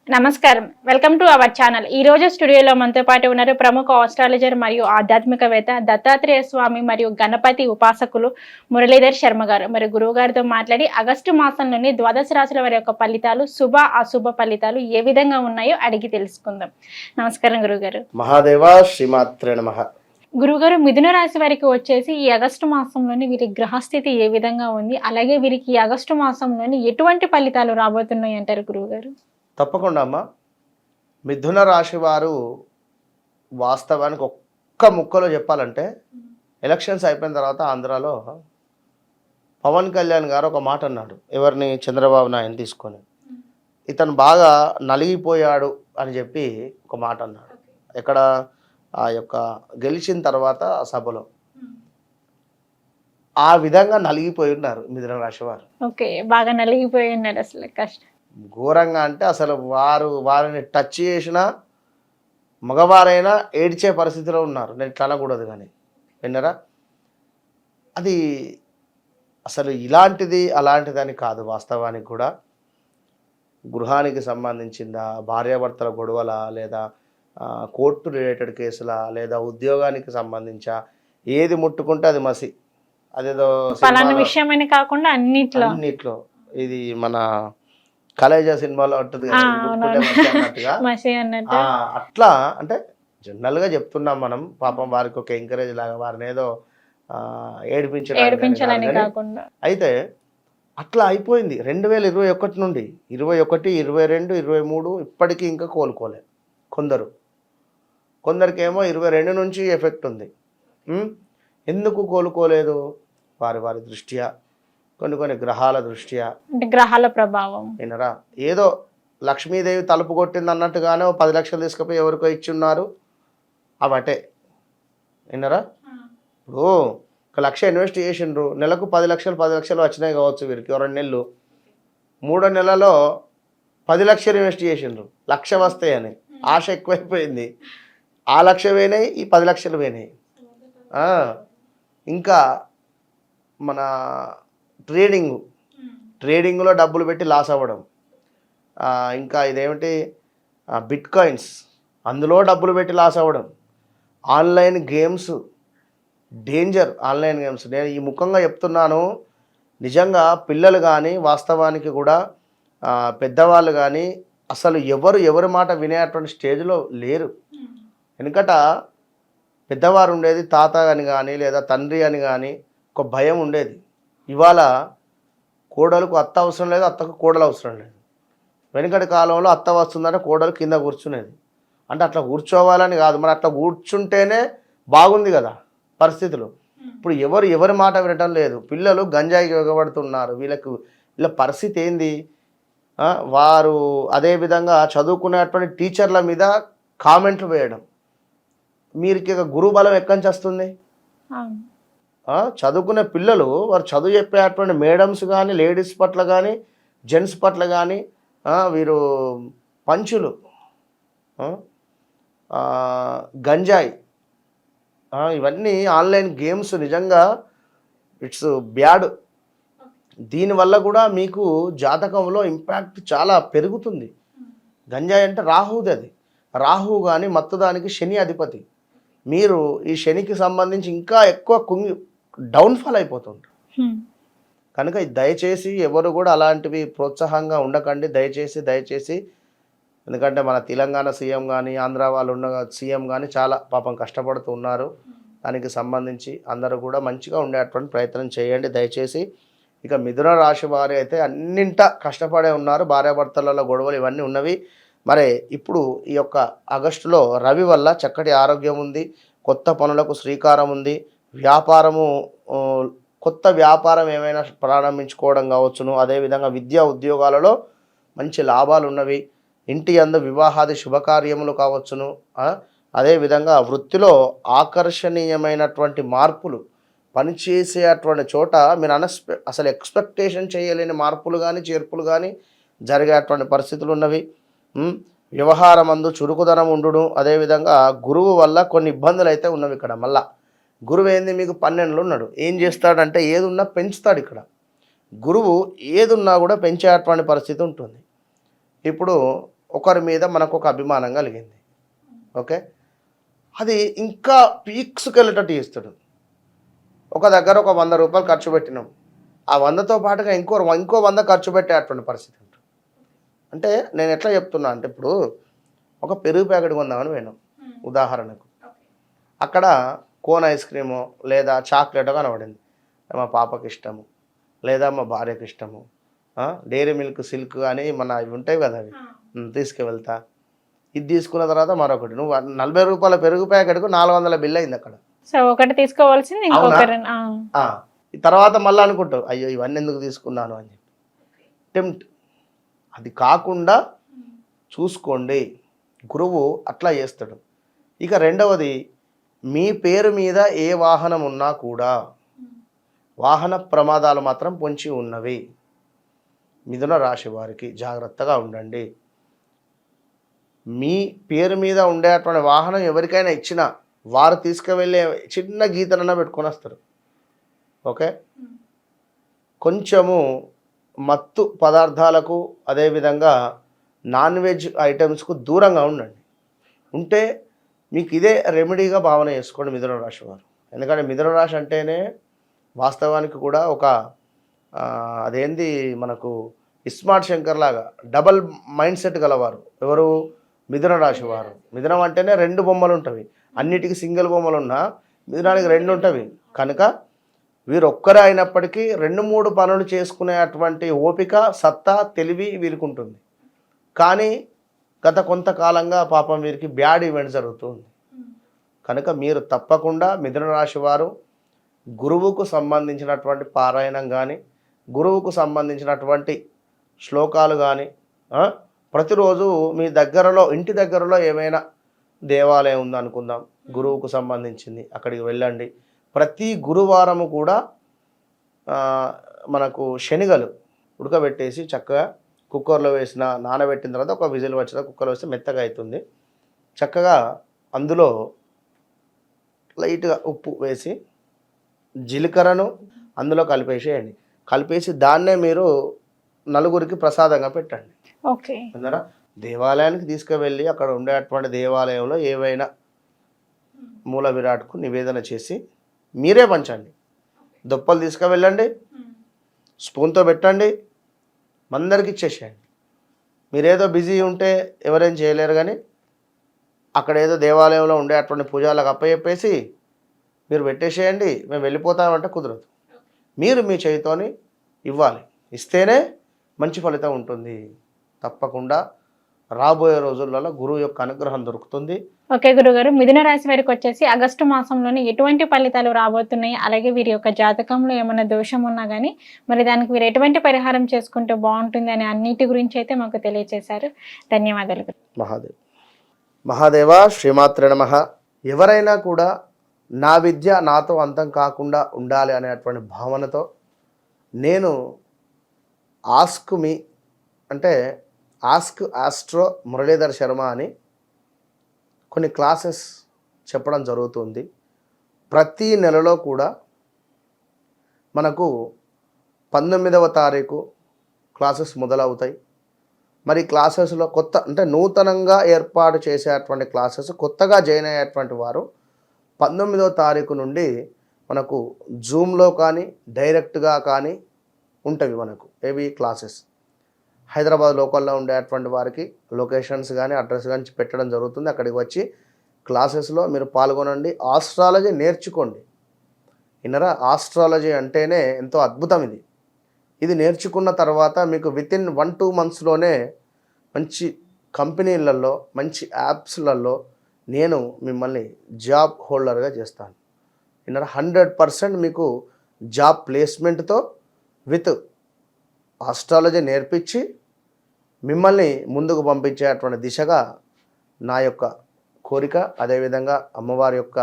నమస్కారం. Welcome to our channel. ఈ రోజు స్టూడియోలో మనతో పాటు ఉన్నారు ప్రముఖ ఆస్ట్రాలజర్ మరియు ఆధ్యాత్మికవేత్త దత్తాత్రేయ స్వామి మరియు గణపతి ఉపాసకులు మురళీధర్ శర్మ గారు. మరి గురువు గారితో మాట్లాడి ఆగస్టు మాసంలోని ద్వాదశ రాశుల వారి యొక్క ఫలితాలు, శుభ అశుభ ఫలితాలు ఏ విధంగా ఉన్నాయో అడిగి తెలుసుకుందాం. నమస్కారం గురుగారు. మహాదేవ శ్రీమాత్రే నమః. గురుగారు, మిథున రాశి వారికి వచ్చేసి ఈ ఆగస్టు మాసంలోని వీరి గ్రహస్థితి ఏ విధంగా ఉంది, అలాగే వీరికి ఈ ఆగస్టు మాసంలోని ఎటువంటి ఫలితాలు రాబోతున్నాయి అంటారు గురువుగారు? తప్పకుండా అమ్మ. మిథున రాశి వారు వాస్తవానికి ఒక్క ముక్కలో చెప్పాలంటే ఎలక్షన్స్ అయిపోయిన తర్వాత ఆంధ్రాలో పవన్ కళ్యాణ్ గారు ఒక మాట అన్నాడు. ఎవరిని? చంద్రబాబు నాయుడు తీసుకొని. ఇతను బాగా నలిగిపోయాడు అని చెప్పి ఒక మాట అన్నాడు. ఎక్కడ? ఆ యొక్క గెలిచిన తర్వాత ఆ సభలో. ఆ విధంగా నలిగిపోయి ఉన్నారు మిథున రాశి వారు. ఓకే, బాగా నలిగిపోయి ఉన్నారు. అసలు కష్టం ఘోరంగా. అంటే అసలు వారిని టచ్ చేసిన మగవారైనా ఏడ్చే పరిస్థితిలో ఉన్నారు. నేను ఇట్లా అనకూడదు కానీ విన్నరా, అది అసలు ఇలాంటిది అలాంటిదని కాదు. వాస్తవానికి కూడా గృహానికి సంబంధించిందా, భార్యాభర్తల గొడవల, లేదా కోర్టు రిలేటెడ్ కేసులా, లేదా ఉద్యోగానికి సంబంధించా, ఏది ముట్టుకుంటే అది మసి. అదేదో విషయమని కాకుండా అన్నిట్లో ఇది మన కలేజా సినిమాలో ఉంటుంది అన్నట్టుగా అట్లా. అంటే జనరల్గా చెప్తున్నాం మనం. పాపం వారికి ఒక ఎంకరేజ్ లాగా వారిని ఏదో ఏడిపించడానికి కాకుండా. అయితే అట్లా అయిపోయింది 2021 నుండి 21, 22, 23 ఇప్పటికీ ఇంకా కోలుకోలే. కొందరికేమో 22 నుంచి ఎఫెక్ట్ ఉంది. ఎందుకు కోలుకోలేదు? వారి దృష్ట్యా, కొన్ని గ్రహాల దృష్ట్యా, గ్రహాల ప్రభావం. వినరా, ఏదో లక్ష్మీదేవి తలుపు కొట్టింది అన్నట్టుగానే 10 లక్షలు తీసుకుపోయి ఎవరికో ఇచ్చి ఉన్నారు. అవటే వినరా. ఇప్పుడు 1 లక్ష ఇన్వెస్ట్ చేసిండ్రు, నెలకు 10 లక్షలు వచ్చినాయి కావచ్చు వీరికి. 2 నెలలు 3వ నెలలో 10 లక్షలు ఇన్వెస్ట్ చేసిండ్రు, 1 లక్ష వస్తాయని ఆశ ఎక్కువైపోయింది. ఆ 1 లక్ష పోయినాయి, ఈ 10 లక్షలు పోయినాయి. ఇంకా మన ట్రేడింగ్లో డబ్బులు పెట్టి లాస్ అవ్వడం. ఇంకా ఇదేమిటి, బిట్ కాయిన్స్, అందులో డబ్బులు పెట్టి లాస్ అవ్వడం. Online games danger. Online games నేను ఈ ముఖంగా చెప్తున్నాను. నిజంగా పిల్లలు కానీ, వాస్తవానికి కూడా పెద్దవాళ్ళు కానీ అసలు ఎవరి మాట వినేటువంటి స్టేజ్లో లేరు. వెనుకట పెద్దవారు ఉండేది, తాత అని కానీ లేదా తండ్రి అని కానీ ఒక భయం ఉండేది. ఇవాళ కోడలకు అత్త అవసరం లేదు, అత్తకు కోడలు అవసరం లేదు. వెనుకటి కాలంలో అత్త వస్తుందంటే కోడలు కింద కూర్చునేది. అంటే అట్లా కూర్చోవాలని కాదు, మరి అట్లా కూర్చుంటేనే బాగుంది కదా పరిస్థితులు. ఇప్పుడు ఎవరి మాట వినటం లేదు. పిల్లలు గంజాయికి ఎగబడుతున్నారు. వీళ్ళ పరిస్థితి ఏంది? వారు అదేవిధంగా చదువుకునేటువంటి టీచర్ల మీద కామెంట్లు వేయడం. మీరికి గురువు బలం ఎక్కడి నుంచి వస్తుంది? చదువుకునే పిల్లలు, వారు చదువు చెప్పేటువంటి మేడమ్స్ కానీ, లేడీస్ పట్ల కానీ, జెంట్స్ పట్ల కానీ వీరు పంచులు, గంజాయి, ఇవన్నీ ఆన్లైన్ గేమ్స్ నిజంగా ఇట్స్ బ్యాడ్. దీనివల్ల కూడా మీకు జాతకంలో ఇంపాక్ట్ చాలా పెరుగుతుంది. గంజాయి అంటే రాహుది. అది రాహు కానీ మత్తుదానికి శని అధిపతి. మీరు ఈ శనికి సంబంధించి ఇంకా ఎక్కువ డౌన్ఫాల్ అయిపోతుంది. కనుక దయచేసి ఎవరు కూడా అలాంటివి ప్రోత్సాహంగా ఉండకండి. దయచేసి ఎందుకంటే మన తెలంగాణ సీఎం కానీ, ఆంధ్ర వాళ్ళు ఉన్న సీఎం కానీ చాలా పాపం కష్టపడుతూ ఉన్నారు. దానికి సంబంధించి అందరూ కూడా మంచిగా ఉండేటువంటి ప్రయత్నం చేయండి దయచేసి. ఇక మిథున రాశి వారు అయితే అన్నింట కష్టపడే ఉన్నారు. భార్యాభర్తలలో గొడవలు ఇవన్నీ ఉన్నవి. మరి ఇప్పుడు ఈ యొక్క ఆగస్టులో రవి వల్ల చక్కటి ఆరోగ్యం ఉంది, కొత్త పనులకు శ్రీకారం ఉంది, కొత్త వ్యాపారం ఏమైనా ప్రారంభించుకోవడం కావచ్చును. అదేవిధంగా విద్యా ఉద్యోగాలలో మంచి లాభాలు ఉన్నవి. ఇంటి యందు వివాహాది శుభకార్యములు కావచ్చును. అదేవిధంగా వృత్తిలో ఆకర్షణీయమైనటువంటి మార్పులు, పనిచేసేటువంటి చోట మీరు అసలు ఎక్స్పెక్టేషన్ చేయలేని మార్పులు కానీ, చేర్పులు కానీ జరిగేటువంటి పరిస్థితులు ఉన్నవి. వ్యవహారమందు చురుకుదనం ఉండును. అదేవిధంగా గురువు వల్ల కొన్ని ఇబ్బందులు అయితే ఉన్నవి. ఇక్కడ మళ్ళా గురువు ఏంది, మీకు 12లో ఉన్నాడు. ఏం చేస్తాడంటే ఏదున్నా పెంచుతాడు. ఇక్కడ గురువు ఏదున్నా కూడా పెంచేటువంటి పరిస్థితి ఉంటుంది. ఇప్పుడు ఒకరి మీద మనకు ఒక అభిమానం కలిగింది. ఓకే, అది ఇంకా పీక్స్కి వెళ్ళేటట్టు చేస్తాడు. ఒక దగ్గర ఒక 100 రూపాయలు ఖర్చు పెట్టినాం, ఆ 100తో పాటుగా ఇంకో 100 ఖర్చు పెట్టేటువంటి పరిస్థితి ఉంటుంది. అంటే నేను ఎట్లా చెప్తున్నా అంటే, ఇప్పుడు ఒక పెరుగు ప్యాకెట్ కొందామని పోయినాం ఉదాహరణకు, అక్కడ కోన్ ఐస్ క్రీము లేదా చాక్లెట్ కనబడింది. మా పాపకి ఇష్టము లేదా మా భార్యకి ఇష్టము, డైరీ మిల్క్ సిల్క్ అని మన అవి ఉంటాయి కదా, అవి తీసుకువెళ్తా. ఇది తీసుకున్న తర్వాత మరొకటి, నువ్వు 40 రూపాయల పెరుగు ప్యాకెట్కు 400 బిల్ అయింది అక్కడ. సో ఒకటి తీసుకోవాల్సింది ఇంకొకటి. ఈ తర్వాత మళ్ళీ అనుకుంటావు, అయ్యో ఇవన్నీ ఎందుకు తీసుకున్నాను అని చెప్పి. టెంప్ట్ అది కాకుండా చూసుకోండి, గురువు అట్లా చేస్తాడు. ఇక రెండవది, మీ పేరు మీద ఏ వాహనం ఉన్నా కూడా వాహన ప్రమాదాలు మాత్రం పొంచి ఉన్నవి. మిథున రాశి వారికి జాగ్రత్తగా ఉండండి. మీ పేరు మీద ఉండేటువంటి వాహనం ఎవరికైనా ఇచ్చినా వారు తీసుకువెళ్ళే చిన్న గీతనన్నా పెట్టుకొని వస్తారు. ఓకే, కొంచెము మత్తు పదార్థాలకు అదేవిధంగా నాన్ వెజ్ ఐటమ్స్కు దూరంగా ఉండండి. ఉంటే మీకు ఇదే రెమెడీగా భావన చేసుకోండి మిథున రాశి వారు. ఎందుకంటే మిథున రాశి అంటేనే వాస్తవానికి కూడా ఒక అదేంది మనకు ఇస్మార్ట్ శంకర్ లాగా డబల్ మైండ్ సెట్ గలవారు ఎవరు, మిథున రాశి వారు. మిథునం అంటేనే 2 బొమ్మలు ఉంటవి, అన్నిటికీ సింగిల్ బొమ్మలు ఉన్నా మిథునానికి 2 ఉంటవి. కనుక వీరు ఒక్కరే అయినప్పటికీ 2-3 పనులు చేసుకునేటువంటి ఓపిక, సత్తా, తెలివి వీరికి ఉంటుంది. కానీ గత కొంతకాలంగా పాపం వీరికి బ్యాడ్ ఈవెంట్ జరుగుతుంది. కనుక మీరు తప్పకుండా మిథున రాశి వారు గురువుకు సంబంధించినటువంటి పారాయణం కానీ, గురువుకు సంబంధించినటువంటి శ్లోకాలు కానీ ప్రతిరోజు మీ దగ్గరలో, ఇంటి దగ్గరలో ఏమైనా దేవాలయం ఉందనుకుందాం గురువుకు సంబంధించింది, అక్కడికి వెళ్ళండి. ప్రతి గురువారము కూడా మనకు శనగలు ఉడకబెట్టేసి చక్కగా కుక్కర్లో వేసిన, నానబెట్టిన తర్వాత ఒక విజిల్ వచ్చిన కుక్కర్లో వేస్తే మెత్తగా అవుతుంది. చక్కగా అందులో లైట్గా ఉప్పు వేసి జీలకర్రను అందులో కలిపేసేయండి. కలిపేసి దాన్నే మీరు నలుగురికి ప్రసాదంగా పెట్టండి. ఓకే, అందరా దేవాలయానికి తీసుకువెళ్ళి అక్కడ ఉండేటువంటి దేవాలయంలో ఏవైనా మూల విరాట్కు నివేదన చేసి మీరే పంచండి. దుప్పలు తీసుకువెళ్ళండి, స్పూన్తో పెట్టండి, అందరికి ఇచ్చేసేయండి. మీరేదో బిజీ ఉంటే ఎవరేం చేయలేరు, కానీ అక్కడ ఏదో దేవాలయంలో ఉండేటువంటి పూజలకు అప్పచెప్పేసి మీరు పెట్టేసేయండి, మేము వెళ్ళిపోతామంటే కుదరదు. మీరు మీ చేతితోని ఇవ్వాలి, ఇస్తేనే మంచి ఫలితం ఉంటుంది. తప్పకుండా రాబోయే రోజులలో గురువు యొక్క అనుగ్రహం దొరుకుతుంది. ఓకే గురుగారు, మిథున రాశి వారికి వచ్చేసి ఆగస్టు మాసంలోనే ఎటువంటి ఫలితాలు రాబోతున్నాయి, అలాగే వీరి యొక్క జాతకంలో ఏమైనా దోషం ఉన్నా కానీ మరి దానికి వీరు ఎటువంటి పరిహారం చేసుకుంటే బాగుంటుంది అని అన్నిటి గురించి అయితే మాకు తెలియజేశారు. ధన్యవాదాలు. మహాదేవ శ్రీమాత్రే నమః. ఎవరైనా కూడా నా విద్య నాతో అంతం కాకుండా ఉండాలి అనేటువంటి భావనతో నేను ఆస్క్ మీ అంటే ఆస్క్ ఆస్ట్రో మురళీధర్ శర్మ అని కొన్ని క్లాసెస్ చెప్పడం జరుగుతుంది. ప్రతి నెలలో కూడా మనకు 19వ తారీఖు క్లాసెస్ మొదలవుతాయి. మరి క్లాసెస్లో కొత్త అంటే నూతనంగా ఏర్పాటు చేసేటువంటి క్లాసెస్, కొత్తగా జాయిన్ అయ్యేటువంటి వారు 19వ తారీఖు నుండి మనకు జూమ్లో కానీ డైరెక్ట్గా కానీ ఉంటవి మనకు ఏవి క్లాసెస్. హైదరాబాద్ లోకల్లో ఉండేటువంటి వారికి లొకేషన్స్ కానీ అడ్రస్ కానీ పెట్టడం జరుగుతుంది. అక్కడికి వచ్చి క్లాసెస్లో మీరు పాల్గొనండి, ఆస్ట్రాలజీ నేర్చుకోండి. ఇన్నరా ఆస్ట్రాలజీ అంటేనే ఎంతో అద్భుతం. ఇది నేర్చుకున్న తర్వాత మీకు వితిన్ 1-2 మంత్స్లోనే మంచి కంపెనీలలో, మంచి యాప్స్లలో నేను మిమ్మల్ని జాబ్ హోల్డర్గా చేస్తాను. ఇన్నరా 100% మీకు జాబ్ ప్లేస్మెంట్తో విత్ ఆస్ట్రాలజీ నేర్పించి మిమ్మల్ని ముందుకు పంపించేటువంటి దిశగా నా యొక్క కోరిక, అదేవిధంగా అమ్మవారి యొక్క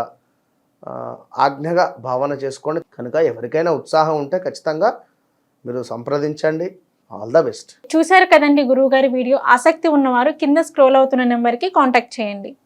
ఆజ్ఞగా భావన చేసుకోండి. కనుక ఎవరికైనా ఉత్సాహం ఉంటే ఖచ్చితంగా మీరు సంప్రదించండి. All the best. చూశారు కదండి గురువు గారి వీడియో. ఆసక్తి ఉన్నవారు కింద స్క్రోల్ అవుతున్న నెంబర్కి కాంటాక్ట్ చేయండి.